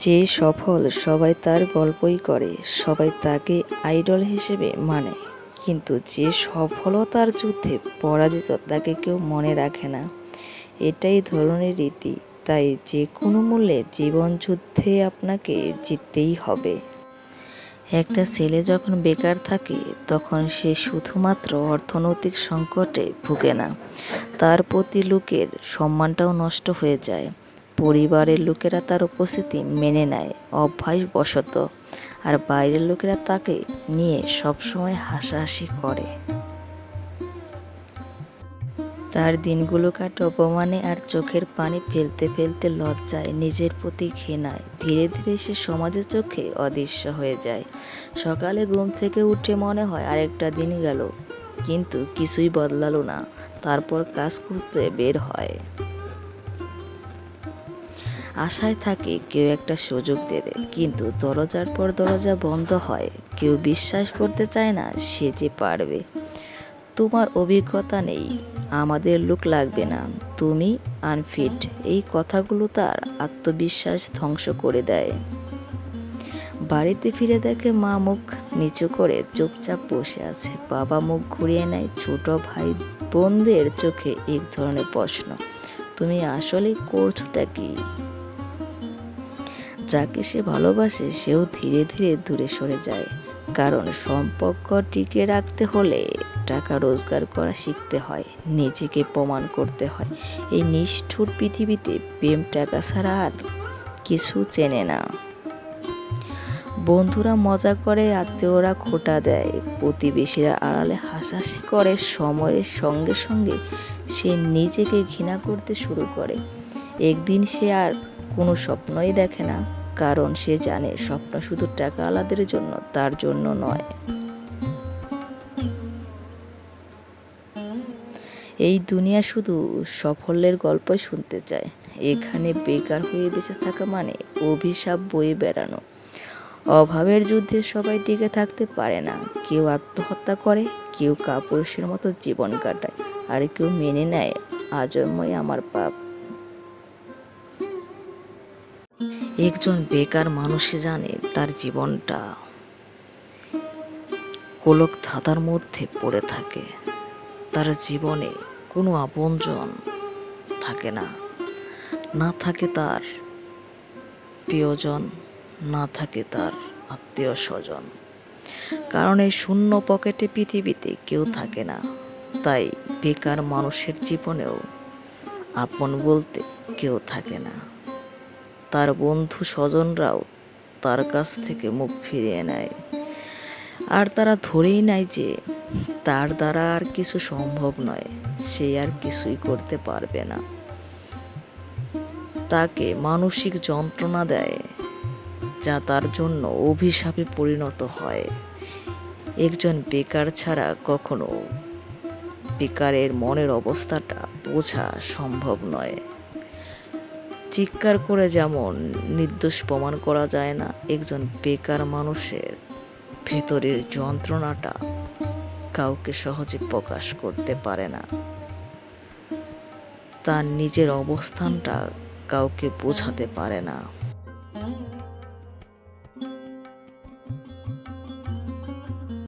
যে সফল সবাই তার গল্পই করে, সবাই তাকে আইডল হিসেবে মানে, কিন্তু যে সফলতার যুদ্ধে পরাজিত তাকে কেউ মনে রাখে না। এটাই ধরনের রীতি। তাই যে কোনো মূল্যে জীবন যুদ্ধে আপনাকে জিততেই হবে। একটা ছেলে যখন বেকার থাকে তখন সে শুধুমাত্র অর্থনৈতিক সংকটে ভুগে না, তার প্রতি লোকের সম্মানটাও নষ্ট হয়ে যায়। পরিবারের লোকেরা তার উপস্থিতি মেনে নেয় অভ্যাসবশত, আর বাইরের লোকেরা তাকে নিয়ে সবসময় হাসাহাসি করে। তার দিনগুলো কাটে অপমানে আর চোখের পানি ফেলতে ফেলতে লজ্জায়, নিজের প্রতি ঘৃণায়। ধীরে ধীরে সে সমাজের চোখে অদৃশ্য হয়ে যায়। সকালে ঘুম থেকে উঠে মনে হয় আরেকটা দিন গেল, কিন্তু কিছুই বদলালো না। তারপর কাজ খুঁজতে বের হয়, আশায় থাকে কেউ একটা সুযোগ দেবে, কিন্তু দরজার পর দরজা বন্ধ হয়। কেউ বিশ্বাস করতে চায় না সে যে পারবে। তোমার অভিজ্ঞতা নেই, আমাদের লোক লাগবে না, তুমি আনফিট, এই কথাগুলো তার আত্মবিশ্বাস ধ্বংস করে দেয়। বাড়িতে ফিরে দেখে মা মুখ নিচু করে চুপচাপ বসে আছে, বাবা মুখ ঘুরিয়ে নেয়। ছোট ভাই বোনদের চোখে এক ধরনের প্রশ্ন, তুমি আসলে করছোটা কি? যাকে সে ভালোবাসে সেও ধীরে ধীরে দূরে সরে যায়, কারণ সম্পর্ক টিকে রাখতে হলে টাকা রোজগার করা শিখতে হয়, নিজেকে প্রমাণ করতে হয়। এই নিষ্ঠুর পৃথিবীতে প্রেম টাকা ছাড়া আর কিছু চেনে না। বন্ধুরা মজা করে, আত্মীয়রা খোঁটা দেয়, প্রতিবেশীরা আড়ালে হাসাহাসি করে। সময়ের সঙ্গে সঙ্গে সে নিজেকে ঘৃণা করতে শুরু করে। একদিন সে আর কোনো স্বপ্নই দেখে না, কারণ সে জানে স্বপ্ন শুধু টাকা আলাদের জন্য, তার জন্য নয়। এই দুনিয়া শুধু সাফল্যের গল্পই শুনতে চায়। এখানে বেকার হয়ে বেঁচে থাকা মানে অভিশাপ বয়ে বেড়ানো। অভাবের যুদ্ধে সবাই টিকে থাকতে পারে না। কেউ আত্মহত্যা করে, কেউ কাপুরুষের মতো জীবন কাটায়, আর কেউ মেনে নেয় আজন্মই আমার পাপ। একজন বেকার মানুষে জানে তার জীবনটা গোলক ধাঁধার মধ্যে পড়ে থাকে। তার জীবনে কোনো আপনজন থাকে না, না থাকে তার প্রিয়জন, না থাকে তার আত্মীয় স্বজন। কারণ এই শূন্য পকেটে পৃথিবীতে কেউ থাকে না। তাই বেকার মানুষের জীবনেও আপন বলতে কেউ থাকে না। তার বন্ধু স্বজনরাও তার কাছ থেকে মুখ ফিরিয়ে নেয়, আর তারা ধরেই নেয় যে তার দ্বারা আর কিছু সম্ভব নয়, সে আর কিছুই করতে পারবে না। তাকে মানসিক যন্ত্রণা দেয়, যা তার জন্য অভিশাপে পরিণত হয়। একজন বেকার ছাড়া কখনো বেকারের মনের অবস্থাটা বোঝা সম্ভব নয়। চিৎকার করে যেমন নির্দোষ প্রমাণ করা যায় না, একজন বেকার মানুষের ভেতরের যন্ত্রণাটা কাউকে সহজে প্রকাশ করতে পারে না। তার নিজের অবস্থানটা কাউকে বোঝাতে পারে না।